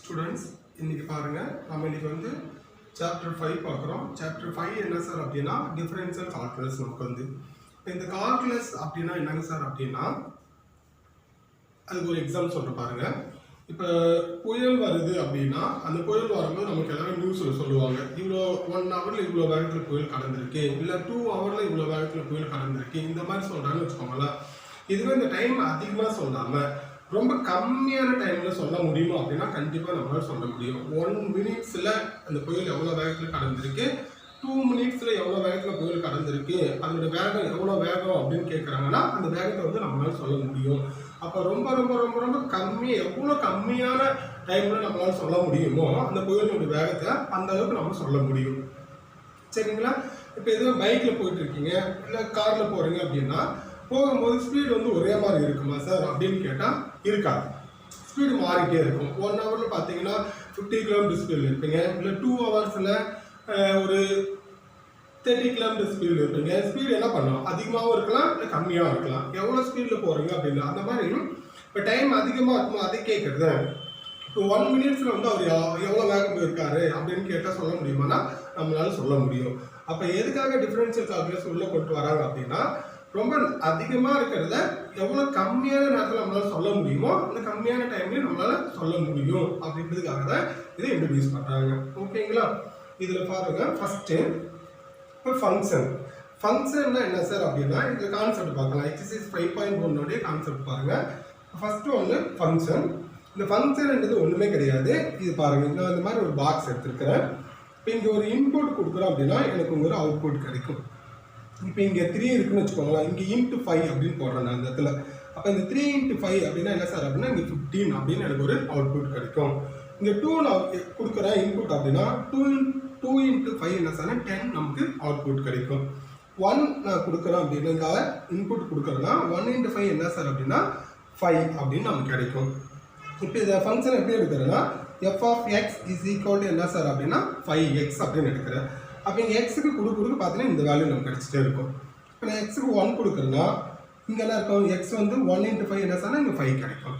Students இன்னைக்கு பாருங்க நம்ம இன்னைக்கு வந்து சாப்டர் 5 பார்க்குறோம். சாப்டர் 5 என்ன சார் அப்படின்னா டிஃபரன்ஷியல் கால்குலஸ். நமக்கு வந்து இந்த கால்குலஸ் அப்படின்னா என்னங்க சார் அப்படின்னா அதுக்கு ஒரு எக்ஸாம்பிள் சொல்ற பாருங்க. இப்போ புயல் வருது அப்படின்னா அந்த புயல் வரும்போது நமக்கு எல்லாமே நியூஸில் சொல்லுவாங்க, இவ்வளோ 1 ஹவரில் இவ்வளோ வேகத்தில் புயல் கடந்திருக்கு, இல்லை 2 ஹவரில் இவ்வளோ வேகத்தில் புயல் கடந்திருக்கு, இந்த மாதிரி சொல்கிறாங்கன்னு வச்சுக்கோங்களேன். இதுவே இந்த டைம் அதிகமாக சொல்லாமல் ரொம்ப கம்மியான டைமில் சொல்ல முடியுமா அப்படின்னா கண்டிப்பாக நம்மளால் சொல்ல முடியும். 1 மினிட்ஸில் அந்த புயல் எவ்வளோ வேகத்தில் கடந்திருக்கு, 2 மினிட்ஸில் எவ்வளோ வேகத்தில் புயல் கடந்திருக்கு, அதோட வேகம் எவ்வளோ வேகம் அப்படின்னு கேட்குறாங்கன்னா அந்த வேகத்தை வந்து நம்மளால் சொல்ல முடியும். அப்போ ரொம்ப ரொம்ப ரொம்ப ரொம்ப எவ்வளோ கம்மியான டைமில் நம்மளால் சொல்ல முடியுமோ அந்த புயலோட வேகத்தை அந்த அளவுக்கு நம்ம சொல்ல முடியும். சரிங்களா? இப்போ எதுவும் பைக்கில் போயிட்டு இருக்கீங்க இல்லை காரில் போகிறீங்க அப்படின்னா போகும்போது ஸ்பீடு வந்து ஒரே மாதிரி இருக்குமா சார் அப்படின்னு கேட்டால் இருக்காது. ஸ்பீடு மாறிட்டே இருக்கும். 1 ஹவரில் பார்த்தீங்கன்னா 50 கிலோமீட்டர் ஸ்பீடில் இருப்பீங்க, இல்லை 2 ஹவர்ஸில் ஒரு 30 கிலோமீட்டர் ஸ்பீடில் இருப்பீங்க. ஸ்பீடு என்ன பண்ணலாம், அதிகமாகவும் இருக்கலாம் இல்லை கம்மியாகவும் இருக்கலாம். எவ்வளோ ஸ்பீடில் போகிறீங்க அப்படின்னா அந்த மாதிரி இப்போ டைம் அதிகமாக இருக்கும் அதை கேட்குறது. இப்போ 1 மினிட்ஸில் வந்து அவர் எவ்வளோ வேகம் போயிருக்காரு அப்படின்னு கேட்டால் சொல்ல முடியுமானா நம்மளால சொல்ல முடியும். அப்போ எதுக்காக டிஃபரன்ஷியல் கால்குலஸ் உள்ளே கொண்டு வராங்க அப்படின்னா ரொம்ப அதிகமாக இருக்கிறத எவ்வளோ கம்மியான நேரத்தில் நம்மளால் சொல்ல முடியுமோ அந்த கம்மியான டைம்லேயும் நம்மளால் சொல்ல முடியும் அப்படின்றதுக்காக தான் இதை இன்ட்ரடியூஸ் பண்ணுறாங்க. ஓகேங்களா? இதில் பாருங்க ஃபஸ்ட்டு இப்போ ஃபங்க்ஷன்னா என்ன சார் அப்படின்னா இதில் கான்செப்ட் பார்க்கலாம். எக்ஸசைஸ் 5.1 கான்செப்ட் பாருங்கள். ஃபஸ்ட்டு ஒன்று ஃபங்க்ஷன். இந்த ஃபங்க்ஷன்ன்றது ஒன்றுமே கிடையாது. இது பாருங்கள், நான் இந்த மாதிரி ஒரு பாக்ஸ் எடுத்துருக்கிறேன். இப்போ இங்கே ஒரு இன்புட் கொடுக்குறோம் அப்படின்னா எனக்கு ஒரு அவுட்புட் கிடைக்கும். இப்போ இங்கே 3 இருக்குன்னு வச்சுக்கோங்களேன், இங்கே இன்ட்டு 5 அப்படின்னு போடுறேன் நான் அந்த இடத்துல. அப்போ இந்த 3 × 5 அப்படின்னா என்ன சார் அப்படின்னா இங்கே 15 அப்படின்னு எனக்கு ஒரு அவுட்புட் கிடைக்கும். இங்கே 2 நான் கொடுக்குறேன் இன்புட் அப்படின்னா 2 × 5 என்ன சார் 10 நமக்கு அவுட்புட் கிடைக்கும். 1 நான் கொடுக்குறேன் அப்படின்னா இங்கே இன்புட் கொடுக்குறேன்னா 1 × 5 என்ன சார் அப்படின்னா 5 அப்படின்னு நமக்கு கிடைக்கும். இப்போ இந்த ஃபங்க்ஷன் எப்படி எடுக்கிறேன்னா f(x) = என்ன சார் அப்படின்னா 5x அப்படின்னு எடுக்கிறேன். அப்போ இங்கே எக்ஸுக்கு கொடுக்க பார்த்தீங்கன்னா இந்த வேல்யூ நமக்கு கிடைச்சிட்டே இருக்கும். இப்போ நான் எக்ஸுக்கு 1 கொடுக்குறேன்னா இங்கே என்ன இருக்கும், எக்ஸ் வந்து 1 × 5 என்ன சார்னா இங்கே 5 கிடைக்கும்.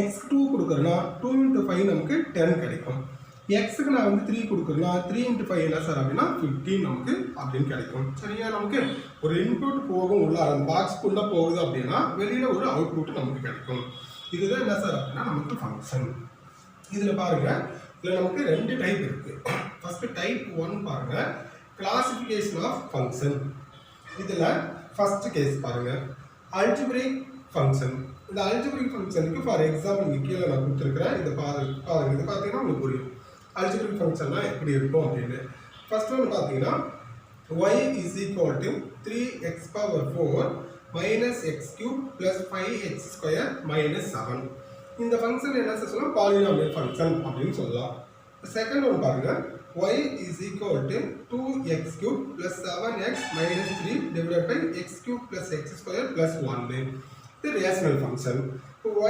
எக்ஸ்க்கு 2 கொடுக்குறேன்னா 2 × 5 நமக்கு 10 கிடைக்கும். எக்ஸுக்கு நான் வந்து 3 கொடுக்குறேன்னா 3 × 5 என்ன சார் அப்படின்னா 15 நமக்கு அப்படின்னு கிடைக்கும். சரியா? நமக்கு ஒரு இன்புட் போகும் உள்ள அந்த பாக்ஸ்க்குள்ளே போகுது அப்படின்னா வெளியில் ஒரு அவுட்புட் நமக்கு கிடைக்கும். இதுதான் என்ன சார் அப்படின்னா நமக்கு ஃபங்க்ஷன். இதில் பாருங்கள், இதில் நமக்கு 2 டைப் இருக்குது. ஃபஸ்ட்டு டைப் 1 பாருங்கள், கிளாசிஃபிகேஷன் ஆஃப் ஃபங்க்ஷன். இதில் ஃபஸ்ட்டு கேஸ் பாருங்கள், அல்ஜிப்ரிக் ஃபங்க்ஷன். இந்த அல்ஜிப்ரிக் ஃபங்க்ஷனுக்கு ஃபார் எக்ஸாம்பிள் இங்கே கீழே நான் கொடுத்துருக்குறேன். இதை பாருங்கள், இது பார்த்தீங்கன்னா உங்களுக்கு புரியும் அல்ஜிப்ரிக் ஃபங்க்ஷன்லாம் எப்படி இருக்கும் அப்படின்னு. ஃபஸ்ட் ஒன்று பார்த்தீங்கன்னா y = 3x⁴ - x³ + 5x² - 7. இந்த ஃபங்க்ஷன் என்ன சொல்லலாம், பாலினாமியல் ஃபங்க்ஷன் அப்படின்னு சொல்லலாம். செகண்ட் ஒன்று பாருங்கள், y = 2x³ + 7x - 3 / x³ + x² + 1. இது rational function.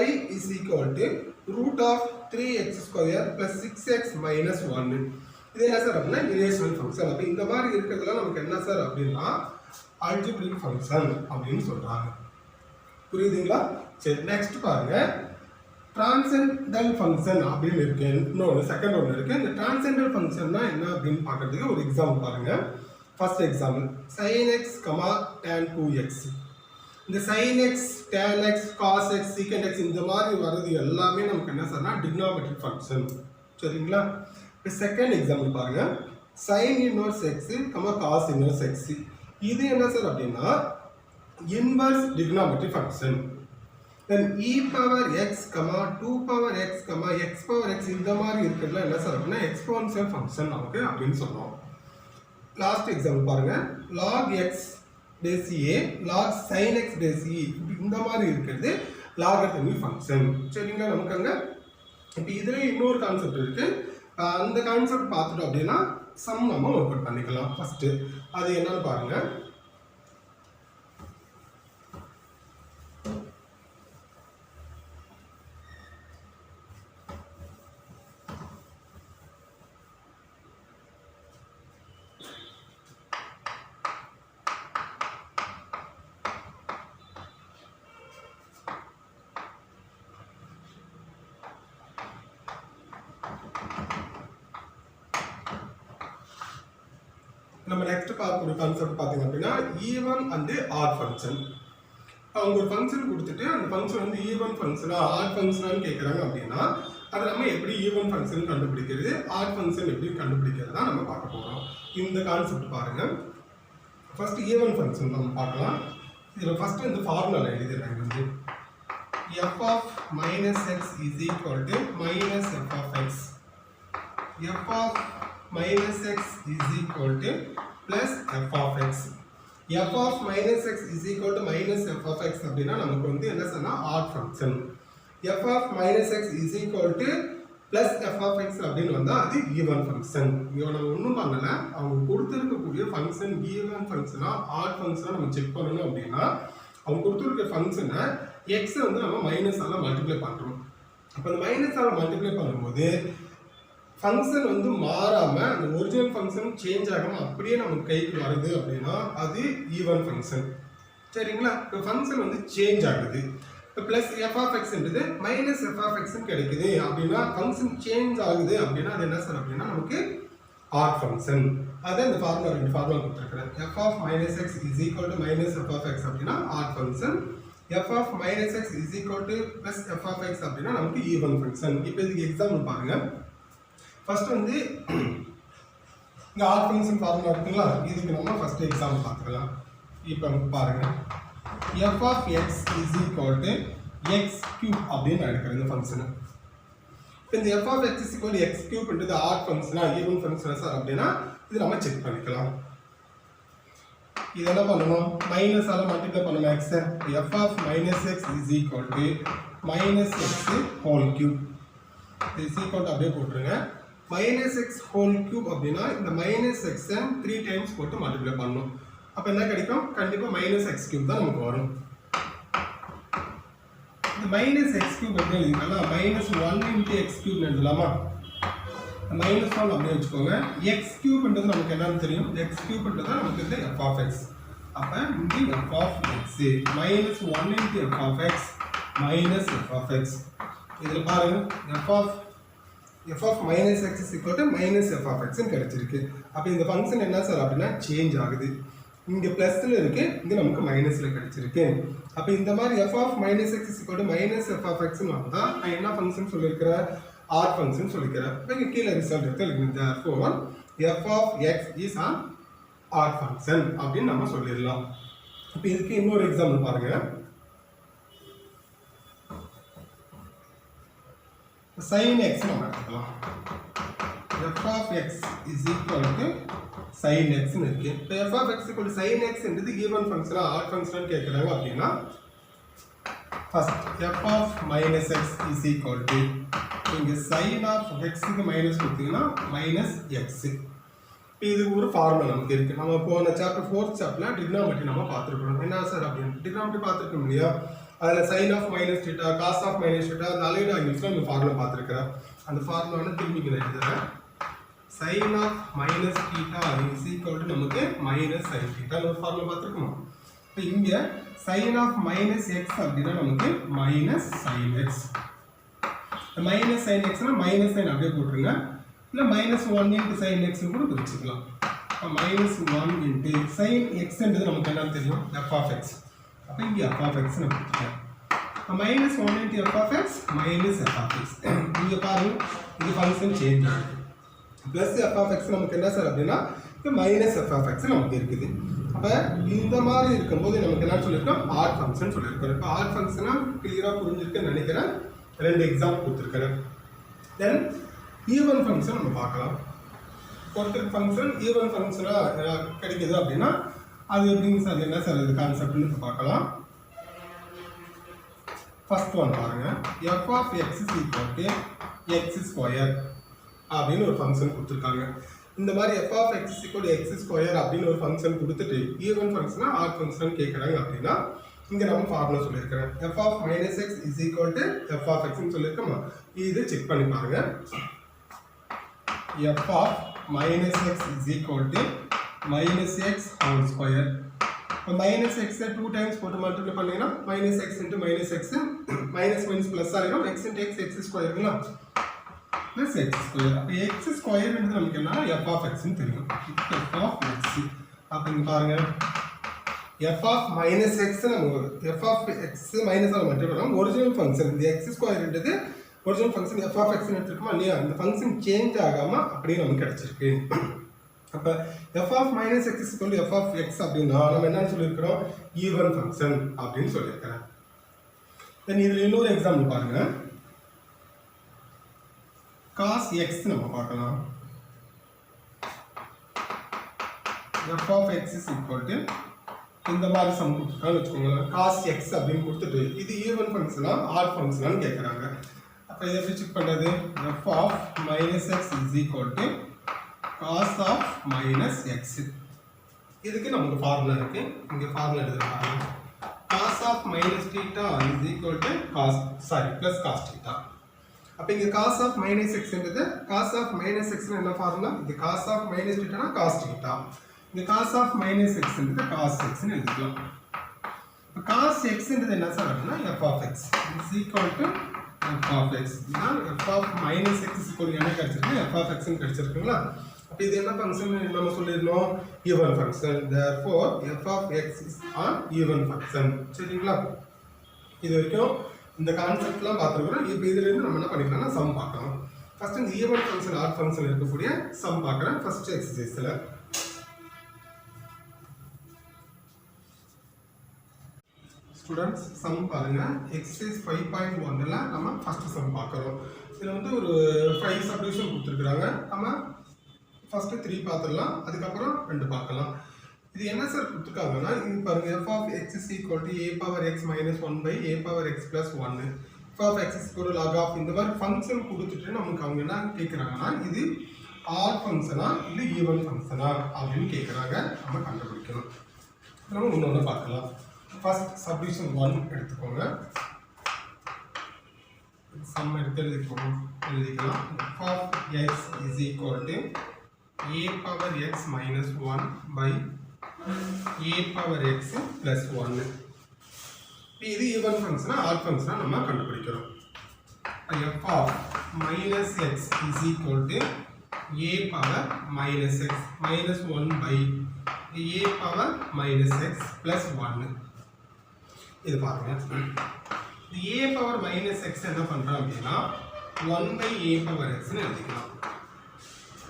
y = √3x² + 6x - 1. இது என்ன சார் அப்படின்னா இரேஷனல் ஃபங்க்ஷன். அப்போ இந்த மாதிரி இருக்கிறதுலாம் நமக்கு என்ன சார் அப்படின்னா அல்ஜிப்ரிக் ஃபங்க்ஷன் அப்படின்னு சொல்கிறாங்க. புரியுதுங்களா? சரி, நெக்ஸ்ட் பாருங்க, டிரான்சென்டல் ஃபங்க்ஷன் அப்படின்னு இருக்கு. இன்னொன்று செகண்ட் ஒன்று இருக்குது. இந்த டிரான்சென்டல் ஃபங்க்ஷன்னா என்ன அப்படின்னு பார்க்கறதுக்கு ஒரு எக்ஸாம்பிள் பாருங்கள். First example sin x, tan 2x. இந்த sin x, tan x, cos x, secant x இந்த மாதிரி வர்றது எல்லாமே நமக்கு என்ன சார்னா டிக்னாமெட்ரிக் ஃபங்க்ஷன். சரிங்களா? இப்போ செகண்ட் எக்ஸாம்பிள் பாருங்கள், sin inverse x, cos inverse x. இது என்ன சார் அப்படின்னா இன்வர்ஸ் டிக்னாமெட்ரிக் ஃபங்க்ஷன். தென் e⁻x, 2⁻x, x⁻x இந்த மாதிரி இருக்கிறதுல என்ன சார் அப்படின்னா எக்ஸ்போனன்ஷியல் ஃபங்க்ஷன் நமக்கு அப்படின்னு சொல்லுவோம். லாஸ்ட் எக்ஸாம்பிள் பாருங்க, log x base a, log sin x base e இந்த மாதிரி இருக்கிறது லாகர்தமிக் ஃபங்க்ஷன். சரிங்களா? நமக்கு அங்கே இப்போ இதில் இன்னொரு கான்செப்ட் இருக்குது. அந்த கான்செப்ட் பார்த்துட்டோம் அப்படின்னா சம் நம்ம ஒர்க் அவுட் பண்ணிக்கலாம். ஃபஸ்ட்டு அது என்னன்னு பாருங்கள். நம்ம நெக்ஸ்ட் பார்க்க ஒரு கான்செப்ட் பார்த்தீங்க அப்படின்னா ஈவன் அண்ட் ஆட் ஃபங்க்ஷன். அவங்க ஒரு ஃபங்க்ஷன் கொடுத்துட்டு அந்த ஃபங்க்ஷன் வந்து ஈவன் ஃபங்க்ஷனா ஆட் ஃபங்க்ஷனான்னு கேட்குறாங்க அப்படின்னா அதை நம்ம எப்படி ஈவன் ஃபங்க்ஷன் கண்டுபிடிக்கிறது, ஆட் ஃபங்க்ஷன் எப்படி கண்டுபிடிக்கிறது தான் நம்ம பார்க்க போகிறோம். இந்த கான்செப்ட் பாருங்க. ஃபர்ஸ்ட் ஈவன் ஃபங்க்ஷன் நம்ம பார்க்கலாம். இதில் ஃபர்ஸ்ட் இந்த ஃபார்முலா எழுதிடுறாங்க வந்து f of minus x is equal to minus f of x. f of minus x is equal to plus f of x. f of minus x is equal to minus f of x அப்படின்னா நமக்கு வந்து என்ன சொன்னா odd function. f of minus x is equal to plus f of x அப்படின்னு வந்தா அது even function. இங்க நம்ம ஒன்றும் பண்ணல, அவங்க கொடுத்துருக்கக்கூடிய ஃபங்க்ஷன் ஈவன் ஃபங்க்ஷனா ஆட் ஃபங்க்ஷனா நம்ம செக் பண்ணணும் அப்படின்னா அவங்க கொடுத்துருக்க ஃபங்க்ஷனை எக்ஸை வந்து நம்ம மைனஸால மல்டிப்ளை பண்ணுறோம். அப்போ அந்த மைனஸால மல்டிப்ளை பண்ணும்போது ஃபங்க்ஷன் வந்து மாறாமல் அந்த ஒரிஜினல் ஃபங்க்ஷன் சேஞ்ச் ஆகாமல் அப்படியே நமக்கு கைக்கு வருது அப்படின்னா அது ஈவன் ஃபங்க்ஷன். சரிங்களா? இப்போ ஃபங்க்ஷன் வந்து சேஞ்ச் ஆகுது. இப்போ ப்ளஸ் எஃப் ஆஃப் எக்ஸ்ன்றது மைனஸ் எஃப் ஆஃப் எக்ஸ்ன்னு கிடைக்குது அப்படின்னா ஃபங்க்ஷன் சேஞ்ச் ஆகுது அப்படின்னா அது என்ன சார் அப்படின்னா நமக்கு ஆட் ஃபங்க்ஷன். அதான் இந்த ஃபார்முலா ரெண்டு ஃபார்முலா கொடுத்துருக்குறேன். F of minus x is equal to minus f of x அப்படின்னா odd function. f of minus x is equal to plus f of x அப்படின்னா நமக்கு ஈவன் ஃபங்க்ஷன். இப்போ இதுக்கு எக்ஸாம்பிள் பாருங்க. ஃபர்ஸ்ட் வந்து இங்க ஆட் ஃபங்க்ஷன் ஃபார்முலா இருக்குங்களா, இதுக்கு நம்ம ஃபர்ஸ்ட் எக்ஸாம்பிள் பார்த்துக்கலாம். இப்போ பாருங்க f of x is equal to x cube அப்படின்னு எடுக்கிற இந்த ஃபங்க்ஷன். இந்த f of x is equal to x cube என்றது ஆட் ஃபங்க்ஷனா ஈவன் ஃபங்க்ஷனா சார் அப்படின்னா இது நம்ம செக் பண்ணிக்கலாம். இது என்ன பண்ணணும், மைனஸ் ஆல மல்டிப்ளை பண்ணணும் x. f of minus x is equal to minus x whole cube is equal to அப்படியே போட்டுருங்க. minus x whole cube அப்படின்னா இந்த minus x 3 டைம்ஸ் போட்டு மல்டிப்ளை பண்ணணும். அப்போ என்ன கிடைக்கும், கண்டிப்பா minus x cube தான் நமக்கு வரும். இந்த minus x cube எப்படி எழுதிக்கலாம், minus 1 into x cube எழுதலாமா, minus 1 அப்படியே வச்சுக்கோங்க. x cube என்றது நமக்கு என்னன்னு தெரியும், x cube என்றது நமக்கு இந்த f of x. அப்ப இங்க f of x minus 1 into f of x minus f of x. இதில் பாருங்க f of minus x is equal to minus f of x ன்னு கிடைச்சிருக்கு. அப்ப இந்த ஃபங்க்ஷன் என்ன சார் அப்படின்னா சேஞ்ச் ஆகுது. இங்க பிளஸ்ல இருக்கு, இங்க நமக்கு மைனஸ்ல கிடைச்சிருக்கு. அப்ப இந்த மாதிரி f of minus x is equal to minus f of x ன்னு வந்தா நான் என்ன ஃபங்க்ஷன் சொல்லியிருக்கிறேன், ஆட் ஃபங்க்ஷன் சொல்லிக்கிறேன். இப்போ கீழே ரிசல்ட் எடுத்து எழுதுங்க. therefore f of x is an odd function அப்படின்னு நம்ம சொல்லிடலாம். இப்போ இதுக்கு இன்னொரு எக்ஸாம்பிள் பாருங்க. sin x நம்ம எடுத்துக்கலாம். f of x is equal to sin x ன்னு இருக்கு. இப்போ f of x equal to sin x என்றது ஈவன் ஃபங்க்ஷனா ஆட் ஃபங்க்ஷனா கேக்குறாங்க அப்படின்னா first f of minus x is equal to இங்க sin of x க்கு மைனஸ் கொடுத்தீங்கன்னா மைனஸ் x. இது ஒரு ஃபார்முலா நமக்கு இருக்கு. நம்ம போன சாப்டர் 4th சாப்டர்ல ட்ரிகோனோமெட்ரி நம்ம பார்த்துருக்கோம். என்ன சார் அப்படின்னு ட்ரிகோனோமெட்ரி பார்த்துருக்கோம் இல்லையா, அதில் sin of minus theta, cos of minus theta, அந்த அலைடு ஆங்கிள்ஸ்ல நம்ம ஃபார்முலா பார்த்துருக்கிறோம். அந்த ஃபார்முலாவை திரும்பி நான் எழுதுறேன். sin of minus theta is equal to நமக்கு minus sin theta ஒரு ஃபார்முலா பார்த்துருக்கோம். இப்போ இங்க sin of minus x அப்படின்னா நமக்கு minus sin x. Minus sin x னா மைனஸ் sin அப்படியே போட்டுருங்க, இல்லை மைனஸ் 1 into sin x கூட குறிச்சிக்கலாம். மைனஸ் 1 into sin x என்றது நமக்கு என்னன்னு தெரியும், f of x. அப்போ இங்கே f of x நான் கொடுத்துட்டேன். Minus 1 into f of x minus f of x. இங்கே பாருங்க இது ஃபங்க்ஷன் சேஞ்ச் ஆகுது. ப்ளஸ் f of x நமக்கு என்ன சார் அப்படின்னா இப்போ மைனஸ் f of x நமக்கு இருக்குது. அப்போ இந்த மாதிரி இருக்கும்போது நமக்கு என்ன சொல்லியிருக்கோம், ஆட் ஃபங்க்ஷன் சொல்லியிருக்கோம். இப்போ ஆட் ஃபங்க்ஷனாக கிளியராக புரிஞ்சிருக்குன்னு நினைக்கிறேன். ரெண்டு எக்ஸாம்பிள் கொடுத்துருக்கிறேன். தென் ஈவன் ஃபங்க்ஷன் நம்ம பார்க்கலாம். ஒருத்தர் ஃபங்க்ஷன் ஈவன் ஃபங்க்ஷனாக கிடைக்குது அப்படின்னா அது எப்படிங்க சார், என்ன சார் இது கான்செப்ட்னு பார்க்கலாம். ஃபர்ஸ்ட் ஒன் பாருங்க, f of x is equal to x square அப்படின்னு ஒரு ஃபங்க்ஷன் கொடுத்துருக்காங்க. இந்த மாதிரி f of x is equal to x square அப்படின்னு ஒரு ஃபங்க்ஷன் கொடுத்துட்டு ஈவன் ஃபங்க்ஷனா ஆட் ஃபங்க்ஷன் கேட்குறாங்க அப்படின்னா இங்க நம்ம ஃபார்முலா சொல்லியிருக்கிறேன். f of minus x is equal to f of x ன்னு சொல்லியிருக்கோமா, இது செக் பண்ணி பாருங்க. f of minus x is equal to minus x whole square. இப்போ minus x 2 டைம்ஸ் போட்டு மல்டிப்ளை பண்ணீங்கன்னா minus x into minus x minus minus plus ஆகிடும், x into x x ஸ்கொயருங்களா. plus x square. அப்போ x square என்றது நமக்கு என்ன f of x ன்னு தெரியும். f of x. அப்போ இங்க பாருங்க f of minus x நம்ம f of x minus all multiply பண்ணோம். ஒரிஜினல் ஃபங்க்ஷன் இந்த x square என்றது original function f of x ன்னு எடுத்துருக்கோமா இல்லையா, அந்த ஃபங்க்ஷன் சேஞ்ச் ஆகாம அப்படியே நமக்கு கிடைச்சிருக்கு. அப்போ f of minus x is equal to f of x அப்படின்னா நம்ம என்னன்னு சொல்லியிருக்கிறோம், ஈவன் ஃபங்க்ஷன் அப்படின்னு சொல்லியிருக்கிறேன். தென் இதில் இன்னொரு எக்ஸாம்பிள் பாருங்க, cos x நம்ம பார்க்கலாம். f of x is equal to இந்த மாதிரி சம் கொடுத்துருக்கான்னு வச்சுக்கோங்க, cos x அப்படின்னு கொடுத்துட்டு இது ஈவன் ஃபங்க்ஷனா ஆட் ஃபங்க்ஷனான்னு கேட்குறாங்க. அப்போ இதை எப்படி செக் பண்ணுறது, f of minus x is equal to cos of minus x. இதுக்கு நமக்கு ஃபார்முலா இருக்கு, இங்கே ஃபார்முலா எழுதுறாங்க. cos of minus theta is equal to plus cos theta. அப்போ இங்கே cos of minus x என்றது cos of minus x என்ன formula, இது cos of minus theta னா cos theta, இந்த cos of minus x என்றது cos x ன்னு எழுதிக்கலாம். cos x என்றது என்ன சார் அப்படின்னா f of x is equal to f of x. இதுதான் f of minus x is equal to என்ன கிடைச்சிருக்கு, f of x ன்னு கிடைச்சிருக்குங்களா. அப்போ இது என்ன ஃபங்க்ஷன் நம்ம சொல்லிடணும், even function. therefore f of x is an even function. சரிங்களா, இது வரைக்கும் இந்த கான்செப்ட்லாம் பார்த்துருக்குறோம். இப்போ இதிலிருந்து நம்ம என்ன பண்ணிக்கலாம்னா சம் பார்க்கலாம். ஃபர்ஸ்ட் இந்த ஈவன் ஃபங்க்ஷன் ஆட் ஃபங்க்ஷன் இருக்கக்கூடிய சம் பார்க்குறேன் ஃபர்ஸ்ட் எக்ஸசைஸில். ஸ்டூடெண்ட்ஸ் சம் பாருங்க, எக்ஸசைஸ் 5.1ல நம்ம ஃபர்ஸ்ட் சம் பார்க்குறோம். இதில் வந்து ஒரு 5 சப்டிவிஷன் கொடுத்துருக்குறாங்க. நம்ம ஃபர்ஸ்ட் 3 பார்த்துடலாம், அதுக்கப்புறம் 2 பார்க்கலாம். இது என்ன சார் கொடுத்துருக்காங்கன்னா, இது பாருங்க f of x is equal to a power x minus 1 by a power x plus 1. f of x is equal to log of இந்த மாதிரி ஃபங்க்ஷன் கொடுத்துட்டு நமக்கு அவங்க என்ன கேட்குறாங்கன்னா, இது ஆட் ஃபங்க்ஷனா இல்லை ஈவன் ஃபங்க்ஷனா அப்படின்னு கேட்குறாங்க. நம்ம கண்டுபிடிக்கணும். நம்ம இன்னொன்று பார்க்கலாம். ஃபர்ஸ்ட் சப்டிவிஷன் 1 எடுத்துக்கோங்க. சம் எடுத்து எழுதிக்கலாம். f of x is equal to a power x minus 1 by a power x plus 1. இது ஈவன் ஃபங்க்ஷனா ஆட் ஃபங்க்ஷனா நம்ம கண்டுபிடிக்கிறோம். f of minus x is equal to a power minus x minus 1 by a power minus x plus 1. இது பாருங்க, இந்த a power minus x என்ன பண்றோம் அப்படின்னா 1 by a power x ன்னு எழுதிக்கலாம்.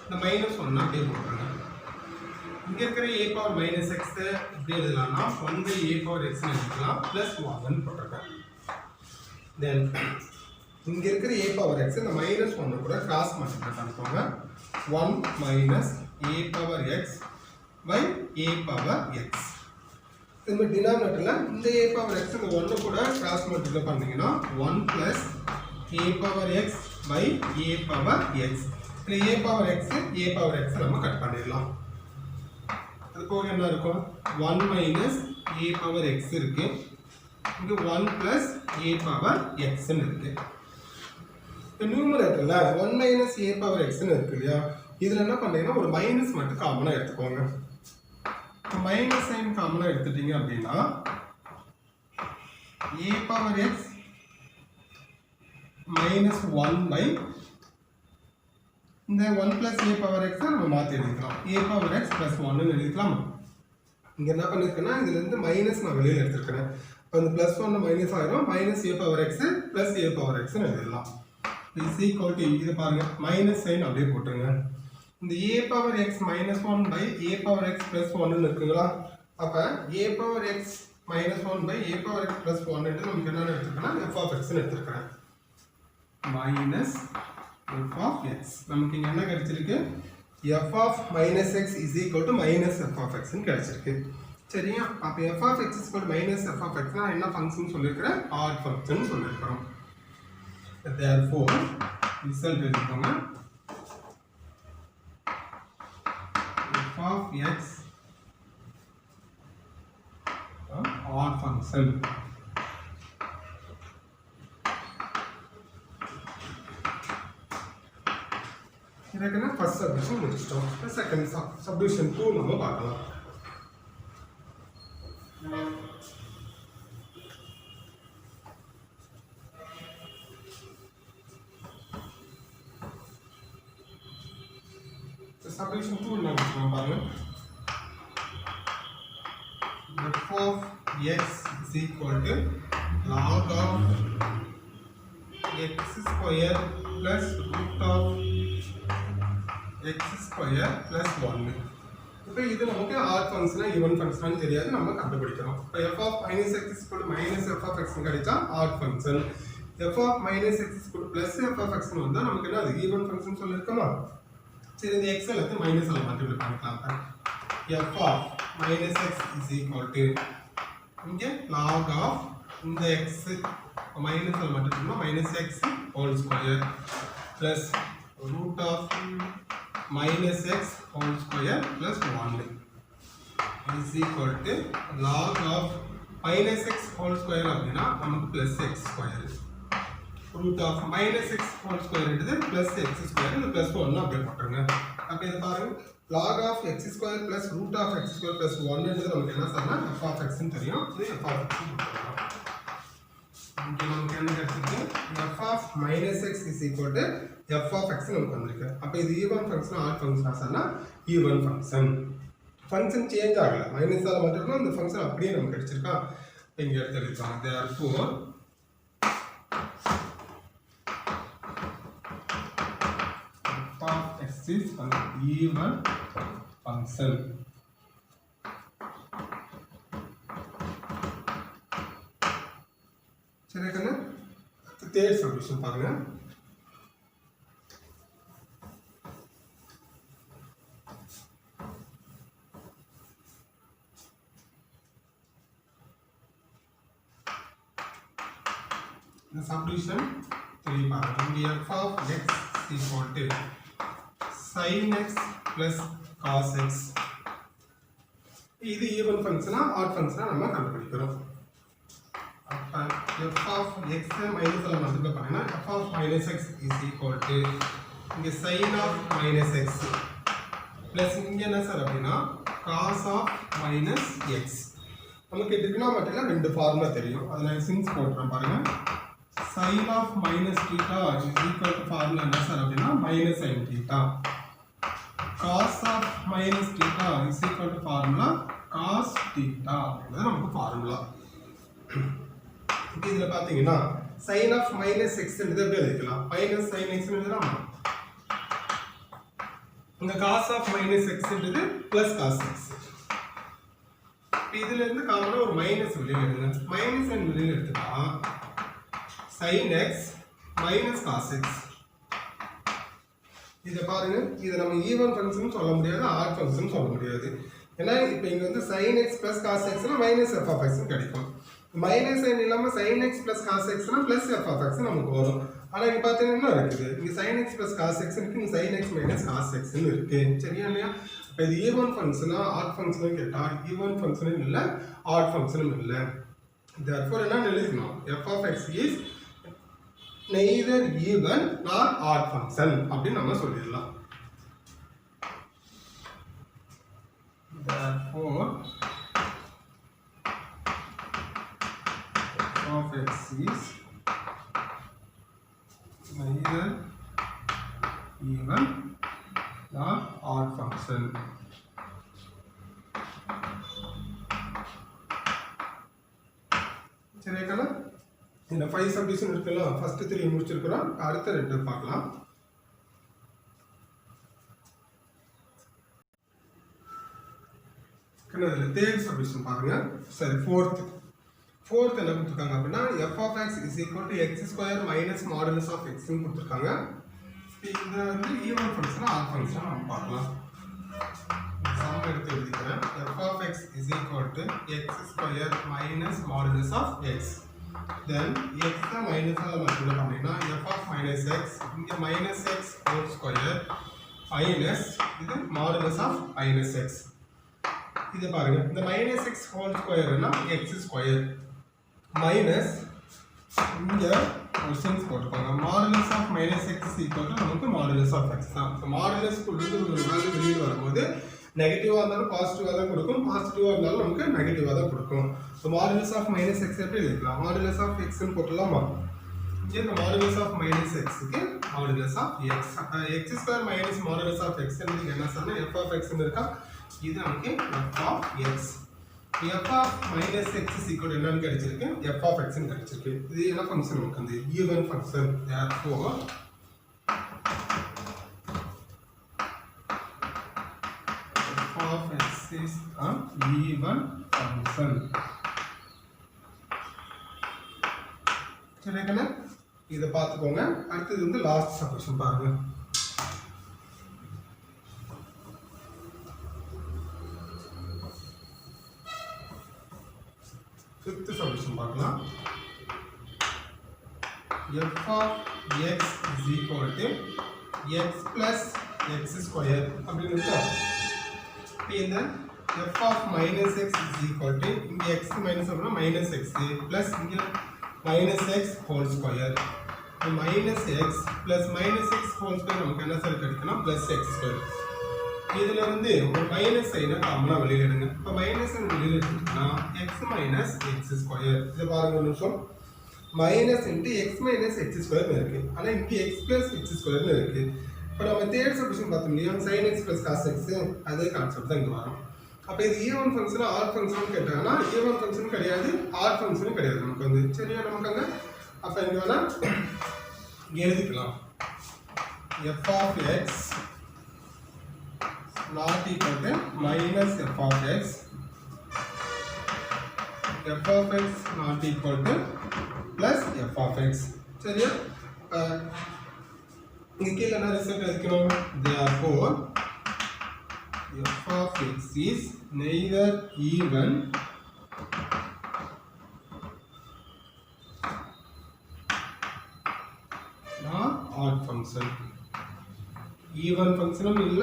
இந்த மைனஸ் 1 அப்படியே போட்டுருங்க. இங்க இருக்கிற a power minus x இப்படி எழுதலாம்னா 1 by a power x ன்னு எழுதிக்கலாம் plus 1 போட்டுருக்கேன். தென் இங்க இருக்கிற a power x இந்த மைனஸ் 1 கூட கிராஸ் மல்டிப்ளை பண்ணிக்கோங்க. 1 minus a power x by a power x. இந்த டினாமினேட்டர்ல இந்த a power x இந்த 1 கூட கிராஸ் மல்டிப்ளை பண்ணீங்கன்னா 1 plus a power x by a power x. இந்த a power x நம்ம கட் பண்ணிடலாம். அது போக என்ன இருக்கும், 1 minus a power x இருக்கு, இங்க 1 plus a power x ன்னு இருக்கு. இப்போ நியூமரேட்டர்ல 1 minus a power x ன்னு இருக்கு இல்லையா, இதுல என்ன பண்ணீங்கன்னா ஒரு மைனஸ் மட்டும் காமனா எடுத்துக்கோங்க. மைனஸ் சைன் காமனா எடுத்துட்டீங்க அப்படின்னா a power x minus 1 by இந்த 1 plus a power x நம்ம மாற்றி எழுதிக்கலாம். a power x plus 1 எழுதிக்கலாம். இங்கே என்ன பண்ணியிருக்கேன்னா இதுல இருந்து மைனஸ் நான் வெளியில் எடுத்துருக்கிறேன். இப்போ இந்த plus 1 மைனஸ் ஆயிரும், minus a power x plus a power x எழுதிடலாம். இஸ் ஈக்குவல் டு இது பாருங்க மைனஸ் சைன் அப்படியே போட்டுருங்க. இந்த a power x minus 1 by a power x plus 1 இருக்குங்களா, அப்போ a power x minus 1 by a power x plus 1 நமக்கு என்ன எடுத்துருக்கேன்னா f of x எடுத்துருக்கிறேன். மைனஸ் f of x நமக்கு இங்கே என்ன கிடைச்சிருக்கு, f of minus x is equal to minus f of x ன்னு கிடைச்சிருக்கு. சரியா, அப்போ f of x is equal to minus f of x நான் என்ன ஃபங்க்ஷன் சொல்லியிருக்கிறேன், ஆட் ஃபங்க்ஷன் சொல்லியிருக்கிறோம். therefore ரிசல்ட் எடுத்துக்கோங்க, f of x odd function. இதுக்குன்னா ஃபர்ஸ்ட் சப்டிவிஷன் முடிச்சிட்டோம். செகண்ட் சப்டிவிஷன் 2 நம்ம பார்க்கலாம். subdivision 2 என்ன கொடுத்துருக்கோம் பாருங்க. f of x is equal to log of x square plus root of x square plus 1. இப்போ இது நமக்கு ஆட் ஃபங்க்ஷனா ஈவன் ஃபங்க்ஷனான்னு தெரியாது, நம்ம கண்டுபிடிக்கிறோம். இப்போ f of minus x is equal to minus f of x கிடைச்சா odd function, f of minus x is equal to plus f of x வந்தா நமக்கு என்ன அது ஈவன் ஃபங்க்ஷன் சொல்லிருக்கோமா. சரி, இந்த x எடுத்து மைனஸ் ல மல்டிப்ளை பண்ணிக்கலாம். f of minus x is equal to இங்க log of இந்த x மைனஸ் ல மல்டிப்ளை பண்ணா minus x whole square plus root of minus x whole square plus 1 is equal to log of minus x whole square அப்படினா நமக்கு plus x square, root of minus x whole square இருக்குது plus x square, இந்த plus 1 அப்படியே போட்டுருங்க. அப்ப இது பாருங்க, log of x square plus root of x square plus 1 ன்றது நமக்கு என்ன சொன்னா f of x ன்னு தெரியும். இது f of x ன்னு போட்டுறோம். இங்க நமக்கு என்ன கிடைச்சிருக்கு, f of minus x is equal to f of x நமக்கு வந்திருக்கு. அப்ப இது ஈவன் ஃபங்க்ஷன் ஆட் ஃபங்க்ஷனா சொன்னா ஈவன் ஃபங்க்ஷன். ஃபங்க்ஷன் சேஞ்ச் ஆகல, மைனஸ் ஆல மட்டும் அந்த ஃபங்க்ஷன் அப்படியே நமக்கு கிடைச்சிருக்கா. இங்க எடுத்து எழுதிக்கலாம். therefore f of x is an even function. சரி கண்ணா, தேர்ட் சொல்யூஷன் பாருங்க. The subdivision 3 பாருங்க. f of x is equal to sin x plus cos x. இது ஈவன் ஃபங்க்ஷனா ஆட் ஃபங்க்ஷனா நம்ம கண்டுபிடிக்கிறோம். அப்ப f of x மைனஸ் ல மல்டிப்ளை பண்ணா f of minus x is equal to இங்க sin of minus x plus இங்க என்ன சார் அப்படினா cos of minus x. நமக்கு டிரிகனாமெட்ரில ரெண்டு ஃபார்முலா தெரியும், அத நான் சின்ஸ் போடுறேன் பாருங்க. sin of minus theta is equal to formula என்ன சார் அப்படினா minus sin theta. cos of minus theta is equal to formula cos theta. இது நமக்கு ஃபார்முலா. இப்போ இதுல பாத்தீங்கன்னா sin of minus x ன்றது எப்படி எழுதிக்கலாம், minus sin x ன்னு எழுதலாமா. இந்த cos of minus x ன்றது plus cos x. இதுல இருந்து காமனா ஒரு மைனஸ் வெளியில எடுங்க. மைனஸ் n வெளியில எடுத்துட்டா sin x minus cos x. இத பாருங்க, இது நம்ம ஈவன் ஃபங்க்ஷன் சொல்ல முடியாது, ஆட் ஃபங்க்ஷன் சொல்ல முடியாது. ஏன்னா இப்போ இங்க வந்து sin x plus cos x னா minus f of x கிடைக்கும். மைனஸ் n இல்லாம sin x plus cos x னா plus f of x நமக்கு வரும். ஆனா இங்க பாத்தீங்கன்னா இருக்குது, இங்க sin x plus cos x இருக்கு, இங்க sin x minus cos x ன்னு இருக்கு. சரியா இல்லையா? அப்ப இது ஈவன் ஃபங்க்ஷனா ஆட் ஃபங்க்ஷன் கேட்டா ஈவன் ஃபங்க்ஷனும் இல்ல ஆட் ஃபங்க்ஷனும் இல்ல. therefore என்ன எழுதணும், f of x is neither even nor odd function அப்படி நம்ம சொல்லிடலாம். therefore f of x is neither even nor odd function. சரிங்களா? இந்த 5 சப்டிவிஷன் இருக்குல்ல, ஃபர்ஸ்ட் 3 முடிச்சிருக்கிறோம், அடுத்த 2 பார்க்கலாம். கண்ணால தேர்ட் சப்டிவிஷன் பாருங்க. சரி, ஃபோர்த் என்ன கொடுத்திருக்காங்க அப்படினா f of x is equal to x square minus modulus of x ன்னு கொடுத்திருக்காங்க. இந்த வந்து ஈவன் ஃபங்க்ஷன் ஆட் ஃபங்க்ஷன் நம்ம பார்க்கலாம். சம் எடுத்து எழுதிக்கிறேன். f of x is equal to x square minus modulus of x. then x minus ஆல multiply பண்ணினா f of minus x இங்க minus x whole square minus இது modulus of minus x. இது பாருங்க, இந்த minus x whole square னா x square minus இங்க questions போட்டுப்பாங்க. modulus of minus x is equal to நமக்கு modulus of x தான். so modulus குள்ள ஒரு வேல்யூ வெளிய வரும்போது நெகட்டிவா இருந்தாலும் பாசிட்டிவா தான் கொடுக்கும், பாசிட்டிவா இருந்தாலும் நமக்கு நெகட்டிவா தான் கொடுக்கும். so modulus of minus x எப்படி எழுதலாம், modulus of x ன்னு போடலாமா. இங்க இந்த modulus of minus x க்கு modulus of x. X square minus modulus of x என்ன சொன்னா எஃப் ஆஃப் எக்ஸ்னு இருக்கா, இது நமக்கு f of x. F of minus x is equal என்னன்னு கிடைச்சிருக்கு, எஃப் ஆஃப் எக்ஸ்னு கிடைச்சிருக்கு. இது என்ன ஃபங்க்ஷன் நமக்கு வந்து even function. therefore f of x is an even function. சரிங்களா, இத பாத்துக்கோங்க. அடுத்து வந்து லாஸ்ட் சப்ஷன் பாருங்க. ஃபிஃப்த் சொல்யூஷன் பார்க்கலாம். f of x is equal to x plus x square அப்படின்னு இருக்கா. இந்த f of minus x is equal to இங்க x minus அப்படின்னா minus x plus இங்க minus x whole square. minus x plus minus x whole square நமக்கு என்ன sir கிடைக்கும்னா plus x square. இதுல வந்து ஒரு மைனஸ் சைனை காமனா வெளியில எடுங்க. இப்ப மைனஸ் வெளியில எடுத்தீங்கன்னா x minus x square. இத பாருங்க ஒரு நிமிஷம். Minus into x minus x square இருக்கு. ஆனா இங்க x plus x square இருக்கு. இப்ப நம்ம தேர்ட் சொல்யூஷன் பார்த்தோம் இல்லையா, sin x plus cos x, அதே கான்செப்ட் தான் இங்க வரும். அப்ப இது ஈவன் ஃபங்க்ஷன் ஆட் ஃபங்க்ஷன் கேட்டாங்கன்னா ஈவன் ஃபங்க்ஷன் கிடையாது, ஆட் ஃபங்க்ஷன் கிடையாது நமக்கு வந்து. சரியா, நமக்கு அங்க அப்ப இங்க வேணா எழுதிக்கலாம். f of x not equal to minus f of x, f of x not equal to plus f of x. சரியா, இங்க கீழ என்ன ரிசல்ட் எடுக்கணும், therefore f of x is neither even nor odd function. Even ஃபங்க்ஷனும் இல்ல,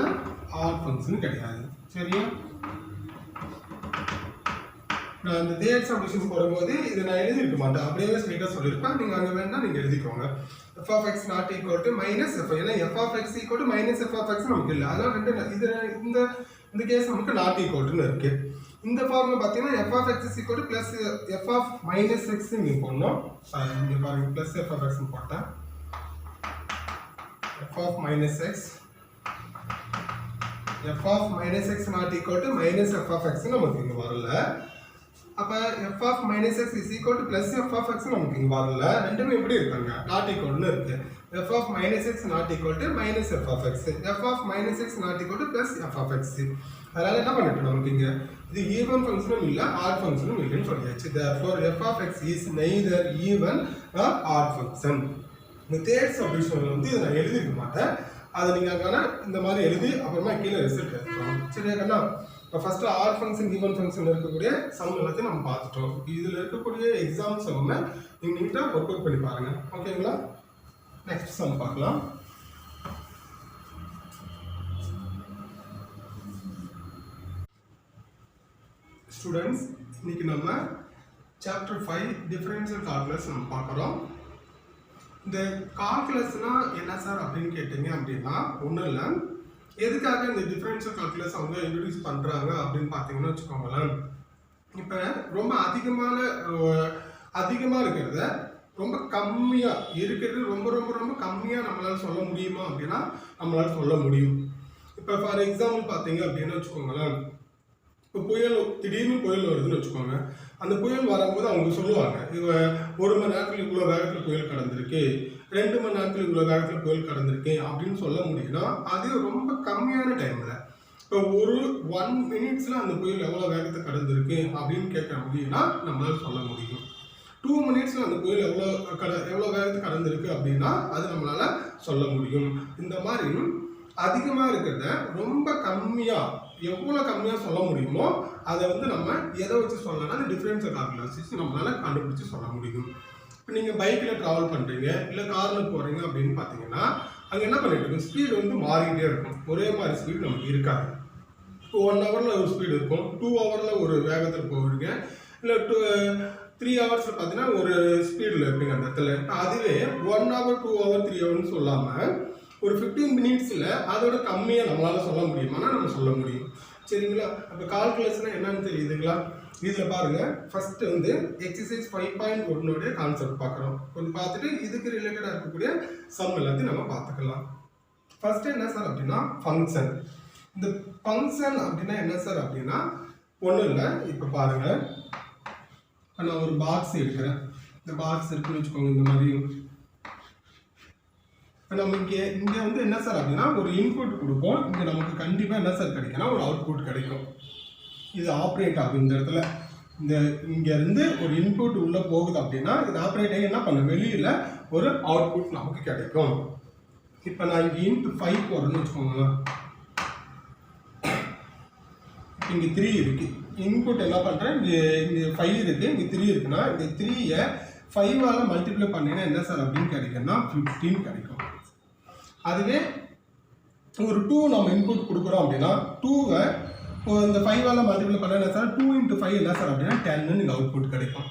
odd ஃபங்க்ஷனும் கிடையாது. சரியா, நான் இந்த தேர்ட் சப்டிவிஷன் போடும்போது இதை நான் எழுதிருக்க மாட்டேன், அப்படியே ஸ்ட்ரெயிட்டா சொல்லியிருப்பேன். நீங்க அங்க வேணா நீங்க எழுதிக்கோங்க. f of x not equal to minus f. ஏன்னா f of x equal to minus f of x நமக்கு இல்ல, அதனால ரெண்டு இது இந்த கேஸ் நமக்கு not equal to இருக்கு. இந்த ஃபார்முலா பாத்தீங்கன்னா f of x is equal to plus f of minus x நீங்க போடணும். இங்க பாருங்க plus f of x னு போட்டா f of minus x, f of minus x not equal to minus f of x நமக்கு இங்க வரல. அப்ப f of minus x is equal to plus f of x நமக்கு இங்க வரல. ரெண்டுமே எப்படி இருக்காங்க, not equal னு இருக்கு. f of minus x not equal to minus f of x, f of minus x not equal to plus f of x. அதனால என்ன பண்ணிட்டோம், நமக்கு இங்க இது ஈவன் ஃபங்க்ஷனும் இல்ல, ஆட் ஃபங்க்ஷனும் இல்லன்னு சொல்லியாச்சு. therefore f of x is neither even nor odd function. இந்த தேர்ட் சொல்யூஷன்ல வந்து இதை நான் எழுதிருக்க மாட்டேன், அதை நீங்க அங்கே இந்த மாதிரி எழுதி அப்புறமா கீழே ரிசல்ட் எடுத்துக்கணும். சரியா கண்ணா, இப்போ first odd function even function இருக்கக்கூடிய சம் எல்லாத்தையும் நம்ம பார்த்துட்டோம். இதுல இருக்கக்கூடிய எக்ஸாம் சம்மை நீங்க நீட்டா ஒர்க் அவுட் பண்ணி பாருங்க. ஓகேங்களா, நெக்ஸ்ட் சம் பார்க்கலாம். ஸ்டூடெண்ட்ஸ், இன்னைக்கு நம்ம சாப்டர் 5 டிஃபரன்ஷியல் கால்குலஸ் நம்ம பார்க்குறோம். இந்த கால்குலஸ்னா என்ன சார் அப்படின்னு கேட்டீங்க அப்படின்னா ஒன்றும் இல்லை, எதுக்காக இந்த டிஃபரன்ஷியல் கால்குலஸ் அவங்க இன்ட்ரடியூஸ் பண்ணுறாங்க அப்படின்னு பார்த்தீங்கன்னா வச்சுக்கோங்களேன். இப்போ ரொம்ப அதிகமாக இருக்கிறத ரொம்ப கம்மியாக இருக்கிறது ரொம்ப ரொம்ப ரொம்ப கம்மியாக நம்மளால் சொல்ல முடியுமா அப்படின்னா நம்மளால் சொல்ல முடியும். இப்போ ஃபார் எக்ஸாம்பிள் பார்த்தீங்க அப்படின்னு வச்சுக்கோங்களேன், இப்போ திடீர்னு புயல் வருதுன்னு வச்சுக்கோங்க. அந்த புயல் வரும்போது அவங்க சொல்லுவாங்க, இவ 1 மணி நேரத்தில் இவ்வளோ வேகத்தில் புயல் கடந்திருக்கு, 2 மணி நேரத்தில் இவ்வளோ வேகத்தில் புயல் கடந்திருக்கு அப்படின்னு சொல்ல முடியும்னா அது ரொம்ப கம்மியான டைமில். இப்போ ஒரு 1 மினிட்ஸில் அந்த புயல் எவ்வளோ வேகத்தை கடந்திருக்கு அப்படின்னு கேட்க முடியும்னா நம்மளால் சொல்ல முடியும். 2 மினிட்ஸில் அந்த புயல் எவ்வளோ வேகத்தை கடந்திருக்கு அப்படின்னா அது நம்மளால சொல்ல முடியும். இந்த மாதிரி அதிகமாக இருக்கிறத ரொம்ப கம்மியாக எவ்வளோ கம்மியாக சொல்ல முடியுமோ அதை வந்து நம்ம எதை வச்சு சொல்லலாம்னா அந்த டிஃபரன்ஷியல் கால்குலஸ் நம்மளால கண்டுபிடிச்சு சொல்ல முடியும். இப்போ நீங்கள் பைக்கில் ட்ராவல் பண்ணுறீங்க இல்லை காரில் போகிறீங்க அப்படின்னு பார்த்தீங்கன்னா அங்கே என்ன பண்ணிட்டு இருக்கும், ஸ்பீடு வந்து மாறிக்கிட்டே இருக்கும், ஒரே மாதிரி ஸ்பீடு நமக்கு இருக்காது. இப்போ 1 ஹவரில் ஒரு ஸ்பீடு இருக்கும், 2 ஹவரில் ஒரு வேகத்தில் போவீங்க, இல்லை 3 ஹவர்ஸில் பார்த்தீங்கன்னா ஒரு ஸ்பீடில் இருப்பீங்க அந்த இடத்துல. அதுவே 1 ஹவர் 2 ஹவர் 3 ஹவர்னு சொல்லாமல் ஒரு 15 மினிட்ஸில் அதோட கம்மியாக நம்மளால சொல்ல முடியுமானா நம்ம சொல்ல முடியும். சரிங்களா? அப்போ கால்குலஸ்னா என்னன்னு தெரியுதுங்களா? இதில் பாருங்க, ஃபர்ஸ்ட் வந்து எக்ஸசைஸ் 5.1 கான்செப்ட் பார்க்குறோம். கொஞ்சம் பார்த்துட்டு இதுக்கு ரிலேட்டடாக இருக்கக்கூடிய சம் எல்லாத்தையும் நம்ம பார்த்துக்கலாம். ஃபர்ஸ்ட் என்ன சார் அப்படின்னா ஃபங்க்ஷன். இந்த ஃபங்க்ஷன் அப்படின்னா என்ன சார் அப்படின்னா ஒன்றும் இல்லை. இப்போ பாருங்க, நான் ஒரு பாக்ஸ் எடுக்கிறேன். இந்த பாக்ஸ் இருக்குன்னு வச்சுக்கோங்க. இந்த மாதிரி நம்ம இங்கே வந்து என்ன சார் அப்படின்னா ஒரு இன்புட் கொடுப்போம். இங்கே நமக்கு கண்டிப்பாக என்ன சார் கிடைக்குன்னா ஒரு அவுட்புட் கிடைக்கும். இது ஆப்ரேட் ஆகும் இந்த இடத்துல. இந்த இங்கேருந்து ஒரு இன்புட் உள்ளே போகுது அப்படின்னா இது ஆப்ரேட் ஆகி என்ன பண்ண வெளியில் ஒரு அவுட்புட் நமக்கு கிடைக்கும். இப்போ நான் இங்கே இன்ட்டு 5 போடுறேன்னு வச்சுக்கோங்க. இங்கே 3 இருக்கு. இன்புட் என்ன பண்ணுறேன், இங்கே 5 இருக்குது, இங்கே 3 இருக்குன்னா இந்த 3யை 5ஆல் மல்டிப்ளை பண்ணினா என்ன சார் அப்படின்னு கிடைக்குன்னா 15 கிடைக்கும். அதுவே ஒரு 2 நம்ம இன்புட் கொடுக்குறோம் அப்படின்னா 2வை இந்த 5ஆல் மல்டிப்ளை பண்ண என்ன சார் 2 × 5 என்ன சார் அப்படின்னா 10ன்னு நீங்கள் அவுட்புட் கிடைக்கும்.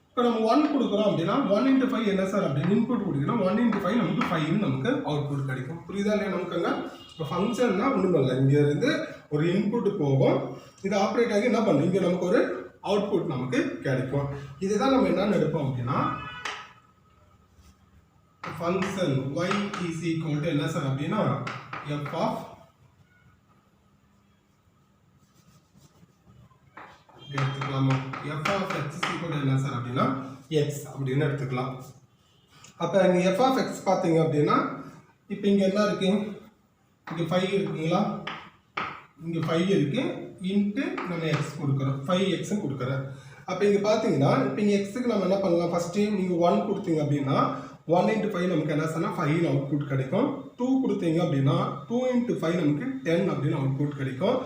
இப்போ நம்ம 1 கொடுக்குறோம் அப்படின்னா 1 × 5 என்ன சார் அப்படின்னு இன்புட் கொடுக்குறோம் 1 × 5 நமக்கு 5ன்னு நமக்கு அவுட்புட் கிடைக்கும். புரியுதா இல்லையா நமக்குங்க? இப்போ ஃபங்க்ஷன்னா ஒன்றும் இல்லை, இங்கேருந்து ஒரு இன்புட் போகும், இது ஆப்ரேட் ஆகி என்ன பண்ணும் இங்கே நமக்கு ஒரு அவுட்புட் நமக்கு கிடைக்கும். இதுதான் நம்ம என்னன்னு எடுப்போம் அப்படின்னா ஃபங்க்ஷன் y = என்ன சார் அப்படின்னா f of எடுத்துக்கலாமா, f of x = என்ன சார் அப்படின்னா x அப்படின்னு எடுத்துக்கலாம். அப்போ இங்கே f of x பார்த்தீங்க அப்படின்னா இப்போ இங்கே என்ன இருக்கு, இங்கே 5 இருக்குங்களா, இங்கே 5 இருக்கு, இன்ட்டு நம்ம x கொடுக்குறோம், 5x கொடுக்குறேன். அப்போ இங்கே பார்த்தீங்கன்னா இப்போ இங்கே எக்ஸுக்கு நம்ம என்ன பண்ணலாம், ஃபஸ்ட்டு நீங்கள் 1 கொடுத்தீங்க அப்படின்னா 1 × 5 நமக்கு என்ன சொன்னால் 5 அவுட்புட் கிடைக்கும். 2 கொடுத்தீங்க அப்படின்னா 2 × 5 நமக்கு 10 அப்படின்னு அவுட்புட் கிடைக்கும்.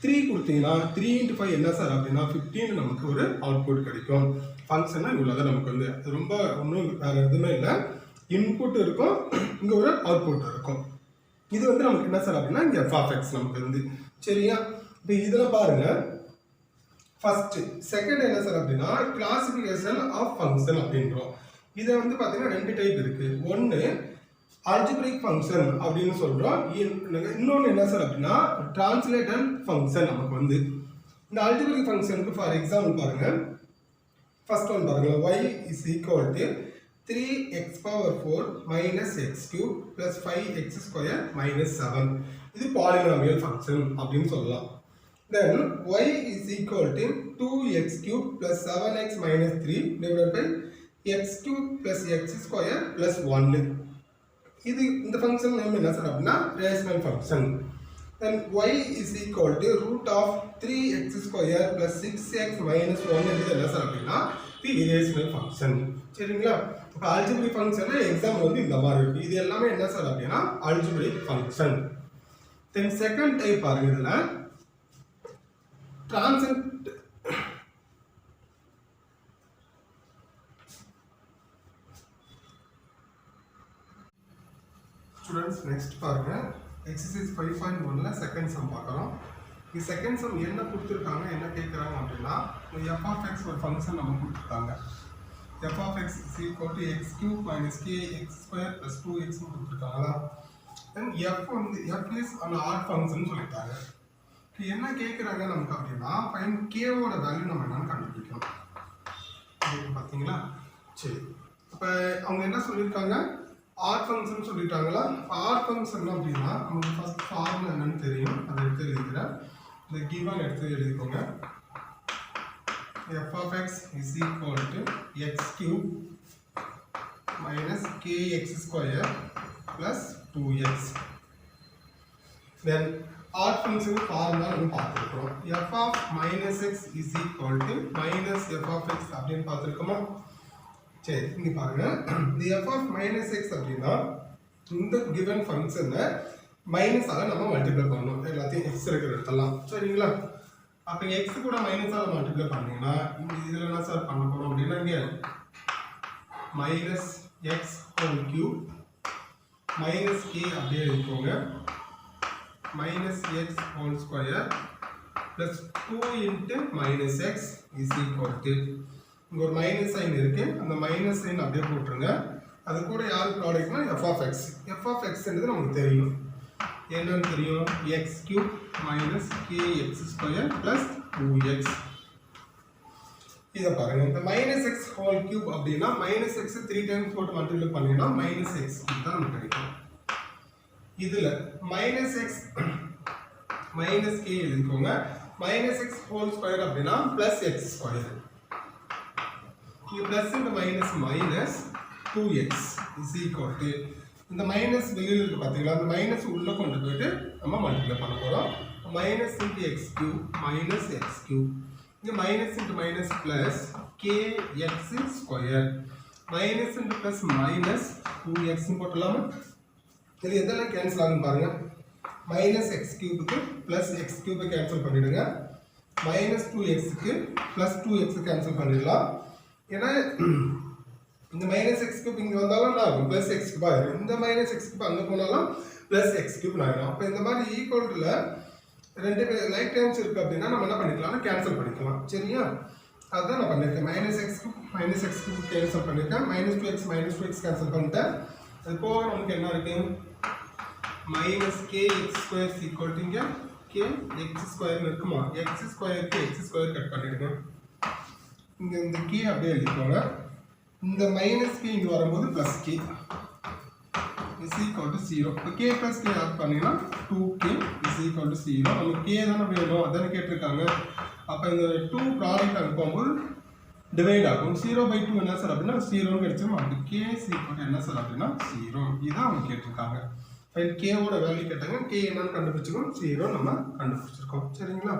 3 கொடுத்தீங்கன்னா 3 × 5 என்ன சார் அப்படின்னா 15 நமக்கு ஒரு அவுட்புட் கிடைக்கும். ஃபங்க்ஷனாக இவ்வளோதான் நமக்கு வந்து ரொம்ப ஒன்றும் வேறு எதுவுமே இல்லை, இன்புட் இருக்கும், இங்கே ஒரு அவுட்புட் இருக்கும். இது வந்து நமக்கு என்ன சார் அப்படின்னா இங்கே f of x நமக்கு வந்து சரியா. இப்போ இதில் பாருங்க, ஃபர்ஸ்ட் செகண்ட் என்ன சார் அப்படின்னா கிளாசிஃபிகேஷன் ஆஃப் ஃபங்க்ஷன் அப்படின்றோம். இதை வந்து பார்த்தீங்கன்னா 2 டைப் இருக்கு. ஒன்று அல்ஜிப்ரிக் ஃபங்க்ஷன் அப்படின்னு சொல்கிறோம், இன்னொன்று என்ன சார் அப்படின்னா டிரான்ஸ்லேட்டர் ஃபங்க்ஷன். நமக்கு வந்து இந்த அல்ஜிப்ரிக் ஃபங்க்ஷனுக்கு ஃபார் எக்ஸாம்பிள் பாருங்க, ஃபர்ஸ்ட் ஒன் பாருங்க, y = 3x⁴ - x³ + 5x² - 7. இது பாலினாமியல் ஃபங்க்ஷன் அப்படின்னு சொல்லலாம். Then y = 2x³ + 7x - 3 / x³ + x² + 1. இது இந்த ஃபங்க்ஷன் நேம் என்ன சார் அப்படின்னா rational function. Then y = √3x² + 6x - 1 இது என்ன சார் அப்படின்னா இரேஷனல் ஃபங்க்ஷன். சரிங்களா? இப்போ அல்ஜிப்ரிக் ஃபங்க்ஷன் எக்ஸாம்பிள் வந்து இந்த மாதிரி இருக்கு. இது எல்லாமே என்ன சார் அப்படின்னா algebraic function. Then second type பாருங்க, இதில் டிரான்சென்ட் ஸ்டூடெண்ட்ஸ் நெக்ஸ்ட் பாருங்க, எக்ஸசைஸ் 5.1ல செகண்ட் சம் பார்க்குறோம். இந்த செகண்ட் சம் என்ன கொடுத்துருக்காங்க, என்ன கேட்குறாங்க அப்படின்னா f of x ஒரு ஃபங்க்ஷன் நம்ம கொடுத்துருக்காங்க. f of x = x³ - kx² + 2x கொடுத்துருக்காங்களா. தென் f வந்து f is an odd function சொல்லிட்டாங்க. என்ன கேட்குறாங்க நமக்கு அப்படின்னா ஃபைன் k-ஓட வேல்யூ நம்ம என்னன்னு கண்டுபிடிக்கணும். பார்த்தீங்களா? சரி, இப்போ அவங்க என்ன சொல்லியிருக்காங்க, ஆட் ஃபங்க்ஷன் சொல்லிட்டாங்களா. ஆட் ஃபங்க்ஷன் அப்படின்னா நமக்கு ஃபர்ஸ்ட் ஃபார்முலா என்னன்னு தெரியும், அதை எடுத்து எழுதிக்கிறேன். இந்த கிவன் எடுத்து எழுதிக்கோங்க. f of x = x³ - kx² + 2x. Then odd function formula நம்ம பார்த்துருக்கோம். f of -x = -f of x அப்படின்னு பார்த்துருக்கோமா. சரி, இங்கே பாருங்க, இந்த f of -x அப்படின்னா இந்த கிவன் ஃபங்க்ஷனை மைனஸால நம்ம மல்டிப்ளை பண்ணணும், எல்லாத்தையும் x இருக்கிற இடத்தெல்லாம். சரிங்களா? அப்போ x கூட மைனஸால மல்டிப்ளை பண்ணீங்கன்னா இதில் என்ன சார் பண்ண போகிறோம் அப்படின்னா இங்கே -x² -k அப்படியே எழுதிக்கோங்க, -x² + 2 × -x = இங்கே ஒரு மைனஸ் சைன் இருக்கு, அந்த மைனஸ் சைன் அப்படியே போட்டுருங்க. அது கூட யார் ப்ராடக்ட்னா f of x. f of x நமக்கு தெரியும். என்னன்னு தெரியும் x cube minus kx square plus 2x. இதை பாருங்க இந்த minus x whole cube அப்படின்னா minus x 3 times போட்டு மல்டிப்ளை பண்ணினா minus x cube தான் நமக்கு கிடைக்கும். இதுல minus x minus k எழுதிக்கோங்க. minus x whole square அப்படின்னா plus x square. இங்க plus and minus minus 2x is equal to இந்த மைனஸ் வெளியில இருக்கு பாத்தீங்களா அந்த மைனஸ் உள்ள கொண்டு போயிட்டு நம்ம மல்டிப்ளை பண்ண போறோம். minus into x cube minus x cube இங்க minus into minus plus kx square minus into plus minus 2x போடலாமா? இது எதெல்லாம் கேன்சல் ஆகும் பாருங்க. minus x cube க்கு plus x cube கேன்சல் பண்ணிடுங்க. minus 2x க்கு plus 2x கேன்சல் பண்ணிடலாம். ஏன்னா இந்த minus x cube இங்க வந்தாலும் நான் plus x cube ஆயிடும். இந்த minus x cube அங்க போனாலும் plus x cube ஆயிடும். அப்ப இந்த மாதிரி ஈக்குவல்ல ரெண்டு லைக் டைம்ஸ் இருக்கு அப்படின்னா நம்ம என்ன பண்ணிக்கலாம்னா கேன்சல் பண்ணிக்கலாம். சரியா? அதான் நான் பண்ணிருக்கேன். minus x cube கேன்சல் பண்ணிருக்கேன். minus 2x கேன்சல் பண்ணிட்டேன். அது போக நமக்கு என்ன இருக்கு? minus kx square is equal to இங்க kx square இருக்குமா? x square க்கு x square கட் பண்ணிடுங்க. இங்க இந்த k அப்படியே எழுதிக்கோங்க. இந்த minus k இங்க வரும்போது plus k is equal to 0. இப்போ k plus k ஆட் பண்ணினா 2k is equal to 0. நமக்கு k தானே வேணும் அதானே கேட்டிருக்காங்க. அப்போ இந்த 2 ப்ராடக்ட் அனுப்பும்போது டிவைட் ஆகும். 0/2 என்ன சார் அப்படின்னா 0 கிடைச்சிடும். அப்படி k is equal to என்ன சார் அப்படின்னா 0. இதான் அவங்க கேட்டிருக்காங்க. ஃபைன் k ஓட வேல்யூ கேட்டாங்க. k என்னன்னு கண்டுபிடிச்சிருக்கோம் 0 நம்ம கண்டுபிடிச்சிருக்கோம். சரிங்களா?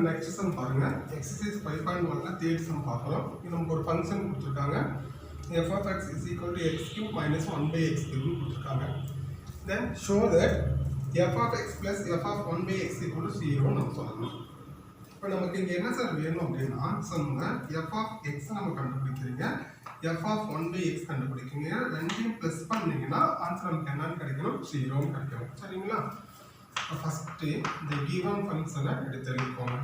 நெக்ஸ்ட் சம் பாருங்க. எக்ஸசைஸ் 5.1ல தேர்ட் சம் பார்க்கலாம். இது நமக்கு ஒரு ஃபங்க்ஷன் கொடுத்துருக்காங்க. f of x is equal to x cube minus 1/x cube கொடுத்துருக்காங்க. Then show that f of x plus f of 1/x equal to 0 நம்ம சொல்லணும். இப்போ நமக்கு இங்கே என்ன சார் வேணும் அப்படின்னா சம்ல f of x நம்ம கண்டுபிடிக்கிறீங்க, f of 1/x கண்டுபிடிக்கிறீங்க. ரெண்டையும் ப்ளஸ் பண்ணீங்கன்னா ஆன்சர் நமக்கு என்னன்னு கிடைக்கணும் 0 கிடைக்கும். சரிங்களா? ஃபர்ஸ்ட் இந்த given ஃபங்க்ஷனை எடுத்து எழுதிக்கோங்க.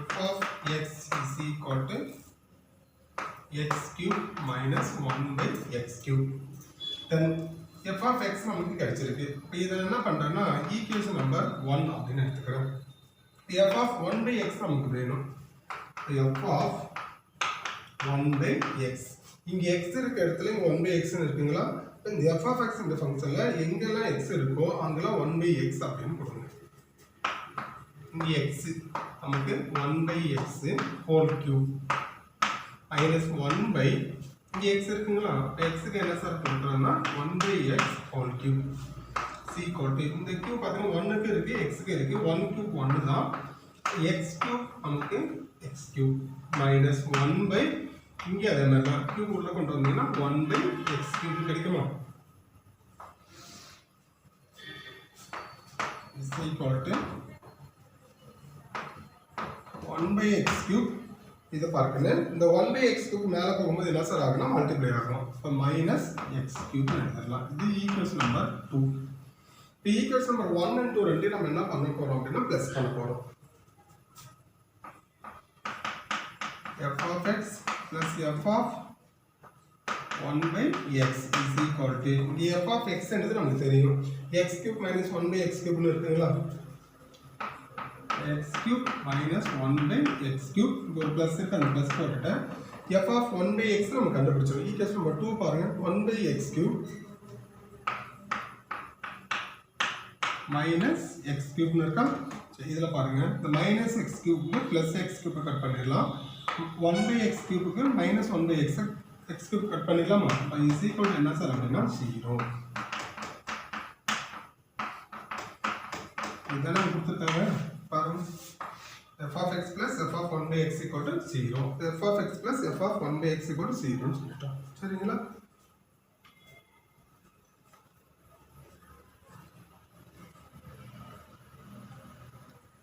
f of x is equal to x cube minus 1/x cube. then f of x நமக்கு கிடைச்சிருக்கு. இப்போ இதை என்ன பண்றேன்னா ஈக்குவேஷன் நம்பர் 1 அப்படின்னு எடுத்துக்கிறேன். f of 1/x நமக்கு வேணும். f of 1/x இங்க x இருக்க இடத்துல இங்க 1/x இருக்குங்களா? இந்த f of x இந்த ஃபங்க்ஷன்ல எங்கெல்லாம் x இருக்கோ அங்கெல்லாம் 1/x அப்படின்னு கொடுங்க. இங்க x நமக்கு 1/x whole cube minus 1 இங்க x இருக்குங்களா? x க்கு என்ன சார் பண்றோம்னா 1/x whole cube c equal to இந்த cube பாத்தீங்கன்னா 1 க்கு இருக்கு x க்கு இருக்கு. 1 cube 1 தான். x cube நமக்கு x cube minus 1 இங்க அதே மாதிரி தான் cube உள்ள கொண்டு வந்தீங்கன்னா 1/x cube கிடைக்குமா? is equal to 1/x cube. இதை பார்க்கணும். இந்த 1/x cube மேல போகும்போது என்ன சார் ஆகும்னா மல்டிப்ளை ஆகும். இப்போ minus x cube எழுதலாம். இது ஈக்குவேஷன் நம்பர் 2. இப்போ ஈக்குவேஷன் நம்பர் 1 and 2 ரெண்டையும் நம்ம என்ன பண்ண போறோம் அப்படின்னா ப்ளஸ் பண்ண போறோம். f of x plus f of 1/x is equal to இங்க f of x என்னது நமக்கு தெரியும். x cube minus 1/x cube னு இருக்குங்களா? x cube minus 1/x cube இங்க ஒரு பிளஸ் இருக்கு, அந்த பிளஸ் போட்டுட்டேன். f of 1/x நம்ம கண்டுபிடிச்சோம். ஈக்குவேஷன் நம்பர் 2 பாருங்க. 1/x cube minus x cube னு இருக்கா? இதுல பாருங்க இந்த minus x cube க்கு plus x cube கட் பண்ணிடலாம். 1/x cube க்கு minus 1/x x cube cut பண்ணிடலாமா? is equal to என்ன சார் அப்படின்னா 0. இதெல்லாம் கொடுத்துட்டாங்க பாருங்க. f of x plus f of 1/x equal to 0. f of x plus f of 1/x equal to 0 ன்னு சொல்லிட்டோம். சரிங்களா?